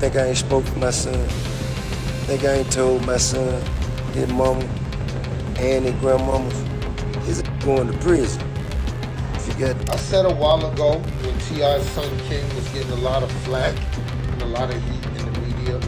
Think I ain't spoke to my son. Think I ain't told my son, his mama, and his grandmama, he's going to prison. I said a while ago when T.I.'s son King was getting a lot of flack and a lot of heat in the media,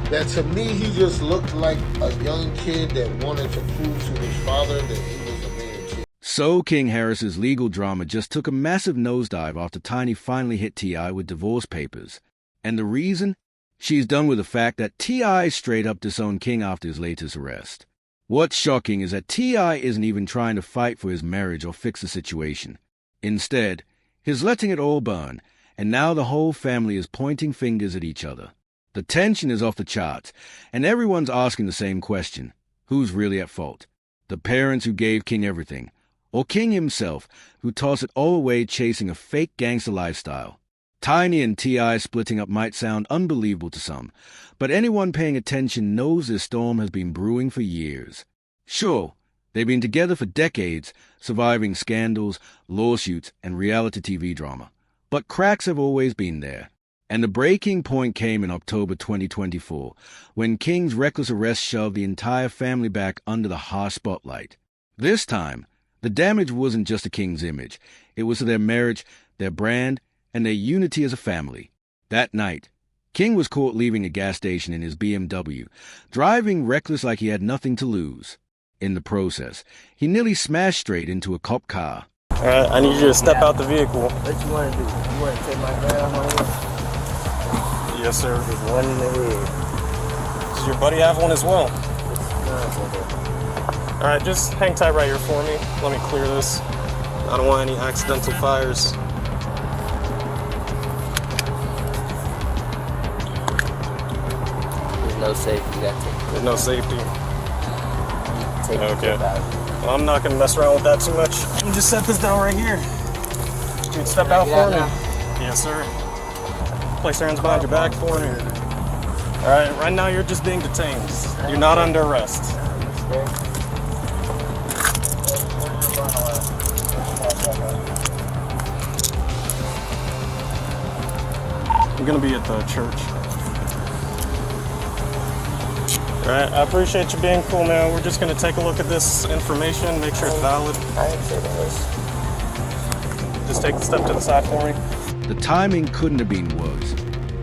that to me he just looked like a young kid that wanted to prove to his father that he was a man kid. So King Harris's legal drama just took a massive nosedive after Tiny finally hit T.I. with divorce papers. And the reason? She's done with the fact that T.I. straight up disowned King after his latest arrest. What's shocking is that T.I. isn't even trying to fight for his marriage or fix the situation. Instead, he's letting it all burn, and now the whole family is pointing fingers at each other. The tension is off the charts, and everyone's asking the same question. Who's really at fault? The parents who gave King everything, or King himself, who tossed it all away chasing a fake gangster lifestyle? Tiny and T.I. splitting up might sound unbelievable to some, but anyone paying attention knows this storm has been brewing for years. Sure, they've been together for decades, surviving scandals, lawsuits, and reality TV drama. But cracks have always been there. And the breaking point came in October 2024, when King's reckless arrest shoved the entire family back under the harsh spotlight. This time, the damage wasn't just to King's image. It was to their marriage, their brand, and their unity as a family. That night, King was caught leaving a gas station in his BMW, driving reckless like he had nothing to lose. In the process, he nearly smashed straight into a cop car. All right, I need you to step out the vehicle. What you want to do? You want to take my gram home? Yes, sir. There's one in the head. Does your buddy have one as well? No, All right, just hang tight right here for me. Let me clear this. I don't want any accidental fires. no safety. You got to take. There's no safety. Take the Okay. clip out. Well, I'm not gonna mess around with that too much. Let me just set this down right here. Dude, step out for me. Yes, sir. Place your hands behind your back for me. All right, right now you're just being detained. You're not under arrest. I'm gonna be at the church. All right, I appreciate you being cool, man. We're just gonna take a look at this information, make sure it's valid. I ain't say that was. Just take a step to the side for me. The timing couldn't have been worse,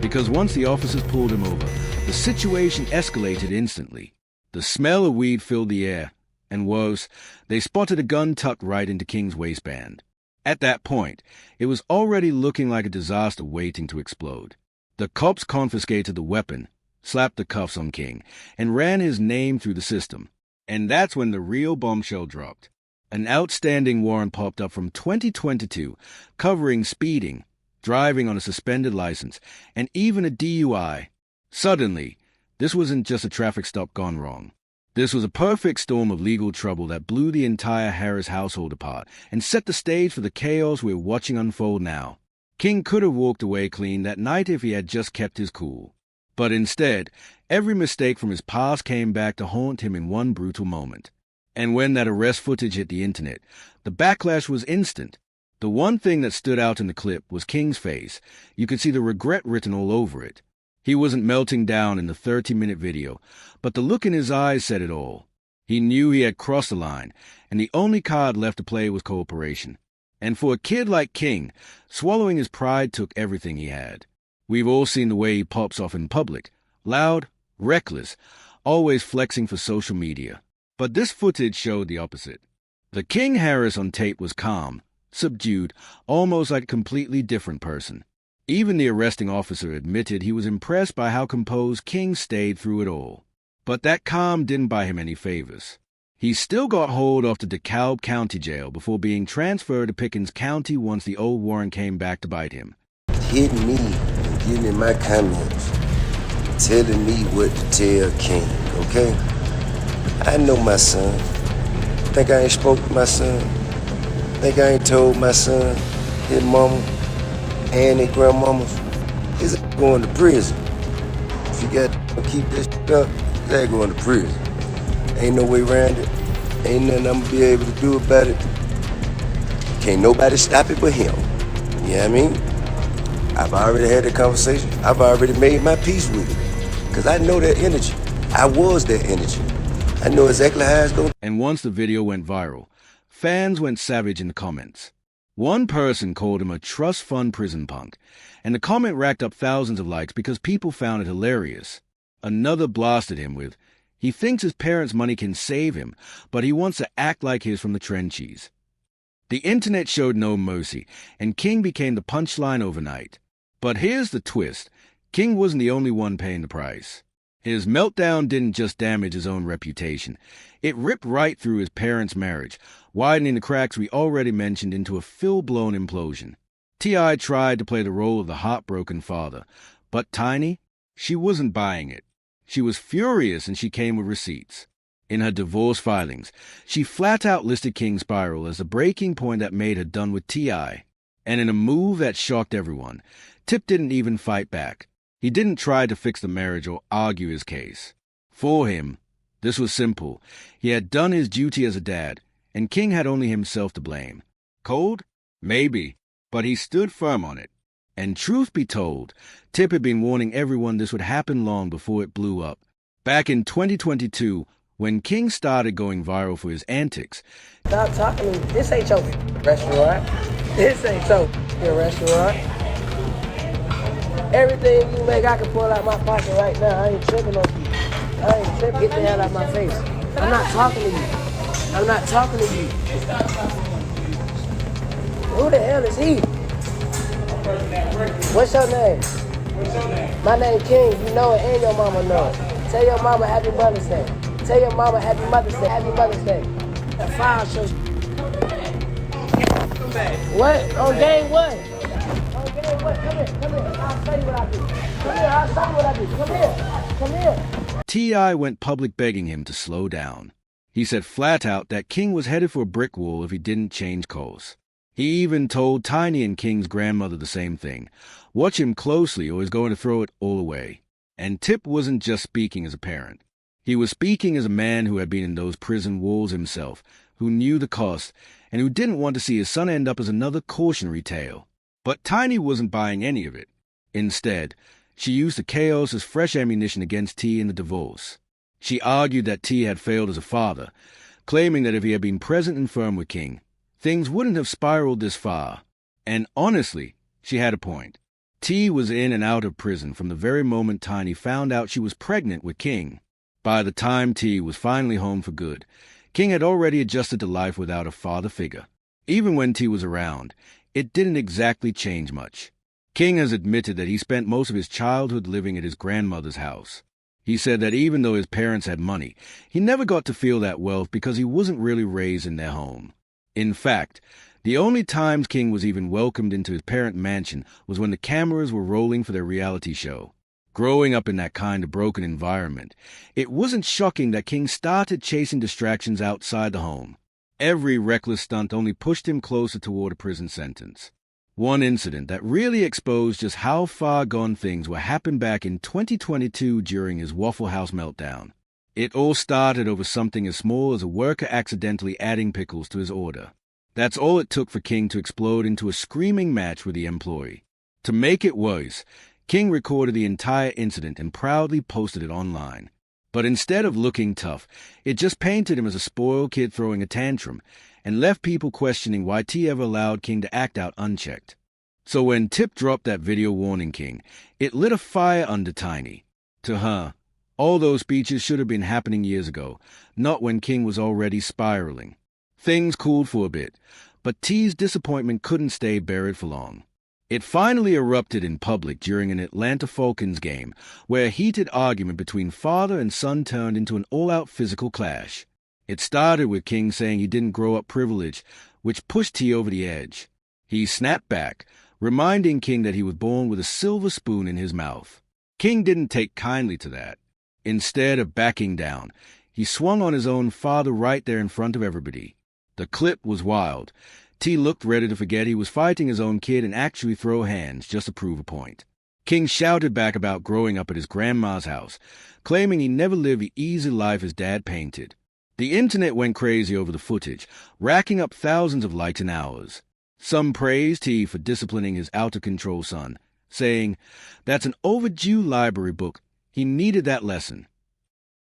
because once the officers pulled him over, the situation escalated instantly. The smell of weed filled the air, and worse, they spotted a gun tucked right into King's waistband. At that point, it was already looking like a disaster waiting to explode. The cops confiscated the weapon, slapped the cuffs on King, and ran his name through the system. And that's when the real bombshell dropped. An outstanding warrant popped up from 2022, covering speeding, driving on a suspended license, and even a DUI. Suddenly, this wasn't just a traffic stop gone wrong. This was a perfect storm of legal trouble that blew the entire Harris household apart and set the stage for the chaos we're watching unfold now. King could have walked away clean that night if he had just kept his cool. But instead, every mistake from his past came back to haunt him in one brutal moment. And when that arrest footage hit the internet, the backlash was instant. The one thing that stood out in the clip was King's face. You could see the regret written all over it. He wasn't melting down in the 30-minute video, but the look in his eyes said it all. He knew he had crossed the line, and the only card left to play was cooperation. And for a kid like King, swallowing his pride took everything he had. We've all seen the way he pops off in public, loud, reckless, always flexing for social media. But this footage showed the opposite. The King Harris on tape was calm, subdued, almost like a completely different person. Even the arresting officer admitted he was impressed by how composed King stayed through it all. But that calm didn't buy him any favors. He still got hauled off to DeKalb County Jail before being transferred to Pickens County once the old warrant came back to bite him. Hitting me and giving me my comments, telling me what to tell King, okay? I know my son. Think I ain't spoke to my son? Think I ain't told my son, his mama, and his grandmama, he's going to prison. If you got to keep this up, they're going to prison. Ain't no way around it. Ain't nothing I'm gonna be able to do about it. Can't nobody stop it but him. You know what I mean? I've already had the conversation. I've already made my peace with it. Because I know that energy. I was that energy. I know exactly how it's going. And once the video went viral, fans went savage in the comments. One person called him a trust fund prison punk, and the comment racked up thousands of likes because people found it hilarious. Another blasted him with, he thinks his parents' money can save him, but he wants to act like his from the trenches. The internet showed no mercy, and King became the punchline overnight. But here's the twist. King wasn't the only one paying the price. His meltdown didn't just damage his own reputation. It ripped right through his parents' marriage, widening the cracks we already mentioned into a full-blown implosion. T.I. tried to play the role of the heartbroken father, but Tiny, she wasn't buying it. She was furious, and she came with receipts. In her divorce filings, she flat-out listed King's spiral as the breaking point that made her done with T.I. And in a move that shocked everyone, Tip didn't even fight back. He didn't try to fix the marriage or argue his case. For him, this was simple. He had done his duty as a dad, and King had only himself to blame. Cold? Maybe, but he stood firm on it. And truth be told, Tip had been warning everyone this would happen long before it blew up. Back in 2022, when King started going viral for his antics, Stop talking to me. This ain't your restaurant. This ain't your restaurant. Everything you make, I can pull out my pocket right now. I ain't tripping on you. I ain't tripping. Get the hell out of my face. I'm not talking to you. I'm not talking to you. Who the hell is he? What's your name? My name King. You know it and your mama know it. Tell your mama Happy Mother's Day. Tell your mama Happy Mother's Day. Happy Mother's Day. That file shows. What? On game what? On game what? Come here. Come here. I'll show you what I do. Come here. I'll show you what I do. Come here. Come here. T.I. went public begging him to slow down. He said flat out that King was headed for a brick wall if he didn't change course. He even told Tiny and King's grandmother the same thing. Watch him closely or he's going to throw it all away. And Tip wasn't just speaking as a parent. He was speaking as a man who had been in those prison walls himself, who knew the cost, and who didn't want to see his son end up as another cautionary tale. But Tiny wasn't buying any of it. Instead, she used the chaos as fresh ammunition against T in the divorce. She argued that T had failed as a father, claiming that if he had been present and firm with King, things wouldn't have spiraled this far. And honestly, she had a point. T was in and out of prison from the very moment Tiny found out she was pregnant with King. By the time T was finally home for good, King had already adjusted to life without a father figure. Even when T was around, it didn't exactly change much. King has admitted that he spent most of his childhood living at his grandmother's house. He said that even though his parents had money, he never got to feel that wealth because he wasn't really raised in their home. In fact, the only times King was even welcomed into his parent mansion was when the cameras were rolling for their reality show. Growing up in that kind of broken environment, it wasn't shocking that King started chasing distractions outside the home. Every reckless stunt only pushed him closer toward a prison sentence. One incident that really exposed just how far gone things were happened back in 2022 during his Waffle House meltdown. It all started over something as small as a worker accidentally adding pickles to his order. That's all it took for King to explode into a screaming match with the employee. To make it worse, King recorded the entire incident and proudly posted it online. But instead of looking tough, it just painted him as a spoiled kid throwing a tantrum and left people questioning why T ever allowed King to act out unchecked. So when Tip dropped that video warning King, it lit a fire under Tiny. To her, all those speeches should have been happening years ago, not when King was already spiraling. Things cooled for a bit, but T's disappointment couldn't stay buried for long. It finally erupted in public during an Atlanta Falcons game, where a heated argument between father and son turned into an all-out physical clash. It started with King saying he didn't grow up privileged, which pushed T over the edge. He snapped back, reminding King that he was born with a silver spoon in his mouth. King didn't take kindly to that. Instead of backing down, he swung on his own father right there in front of everybody. The clip was wild. T looked ready to forget he was fighting his own kid and actually throw hands just to prove a point. King shouted back about growing up at his grandma's house, claiming he never lived the easy life his dad painted. The internet went crazy over the footage, racking up thousands of likes in hours. Some praised T for disciplining his out-of-control son. saying, "That's an overdue library book. He needed that lesson."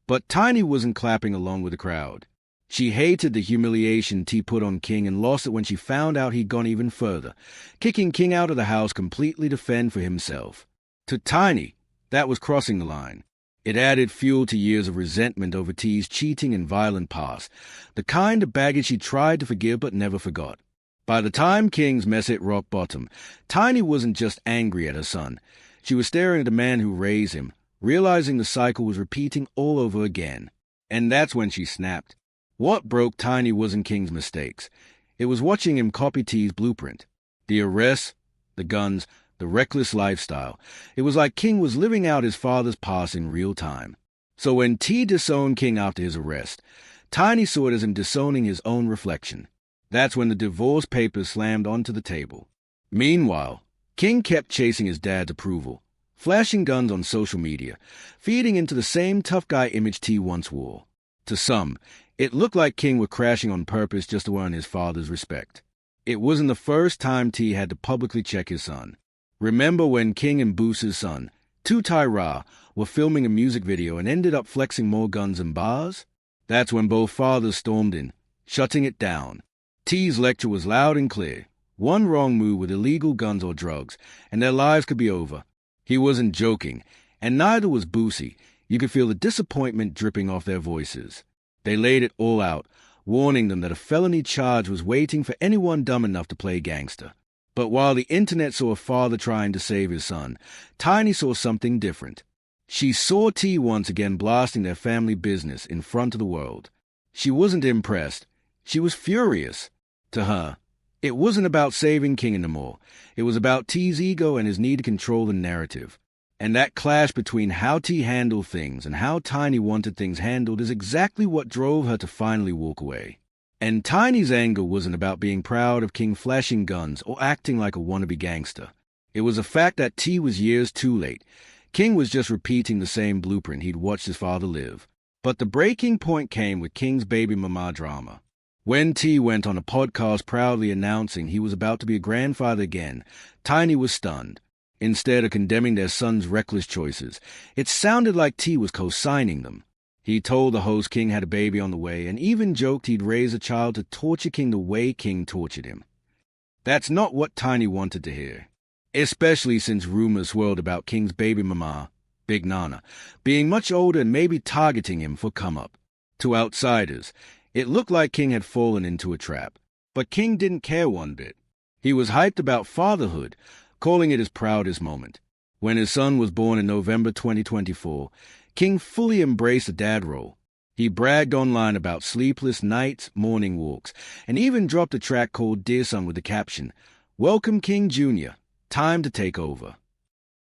But Tiny wasn't clapping along with the crowd. She hated the humiliation T put on King and lost it when she found out he'd gone even further, kicking King out of the house completely to fend for himself. To Tiny, that was crossing the line. It added fuel to years of resentment over T's cheating and violent past, the kind of baggage she tried to forgive but never forgot. By the time King's mess hit rock bottom, Tiny wasn't just angry at her son. She was staring at the man who raised him, realizing the cycle was repeating all over again. And that's when she snapped. What broke Tiny wasn't King's mistakes. It was watching him copy T's blueprint. The arrests, the guns, the reckless lifestyle. It was like King was living out his father's past in real time. So when T disowned King after his arrest, Tiny saw it as him disowning his own reflection. That's when the divorce papers slammed onto the table. Meanwhile, King kept chasing his dad's approval, flashing guns on social media, feeding into the same tough guy image T once wore. To some, it looked like King was crashing on purpose just to earn his father's respect. It wasn't the first time T had to publicly check his son. Remember when King and Boose's son, Tutai Ra, were filming a music video and ended up flexing more guns and bars? That's when both fathers stormed in, shutting it down. T's lecture was loud and clear. One wrong move with illegal guns or drugs, and their lives could be over. He wasn't joking, and neither was Boosie. You could feel the disappointment dripping off their voices. They laid it all out, warning them that a felony charge was waiting for anyone dumb enough to play gangster. But while the internet saw a father trying to save his son, Tiny saw something different. She saw T once again blasting their family business in front of the world. She wasn't impressed. She was furious. To her, it wasn't about saving King anymore. It was about T's ego and his need to control the narrative. And that clash between how T handled things and how Tiny wanted things handled is exactly what drove her to finally walk away. And Tiny's anger wasn't about being proud of King flashing guns or acting like a wannabe gangster. It was a fact that T was years too late. King was just repeating the same blueprint he'd watched his father live. But the breaking point came with King's baby mama drama. When T went on a podcast proudly announcing he was about to be a grandfather again, Tiny was stunned. Instead of condemning their son's reckless choices, it sounded like T was co-signing them. He told the host King had a baby on the way and even joked he'd raise a child to torture King the way King tortured him. That's not what Tiny wanted to hear, especially since rumors swirled about King's baby mama, Big Nana, being much older and maybe targeting him for come-up. To outsiders, it looked like King had fallen into a trap. But King didn't care one bit. He was hyped about fatherhood, calling it his proudest moment. When his son was born in November 2024, King fully embraced the dad role. He bragged online about sleepless nights, morning walks, and even dropped a track called DISOWNS with the caption, "Welcome King Jr., time to take over."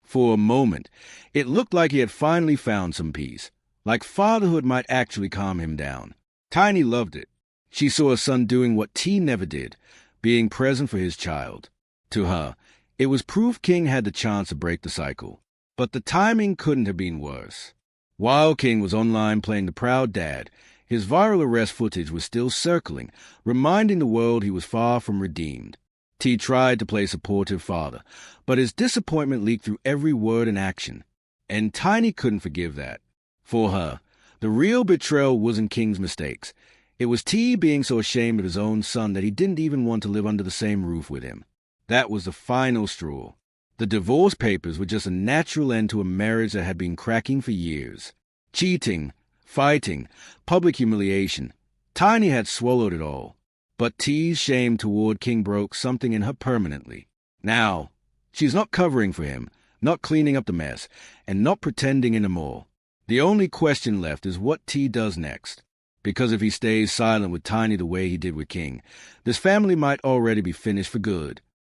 For a moment, it looked like he had finally found some peace, like fatherhood might actually calm him down. Tiny loved it. She saw her son doing what T never did, being present for his child. To her, it was proof King had the chance to break the cycle. But the timing couldn't have been worse. While King was online playing the proud dad, his viral arrest footage was still circling, reminding the world he was far from redeemed. T tried to play supportive father, but his disappointment leaked through every word and action. And Tiny couldn't forgive that. For her, the real betrayal wasn't King's mistakes. It was T being so ashamed of his own son that he didn't even want to live under the same roof with him. That was the final straw. The divorce papers were just a natural end to a marriage that had been cracking for years. Cheating, fighting, public humiliation. Tiny had swallowed it all. But T's shame toward King broke something in her permanently. Now, she's not covering for him, not cleaning up the mess, and not pretending anymore. The only question left is what T does next. Because if he stays silent with Tiny the way he did with King, this family might already be finished for good.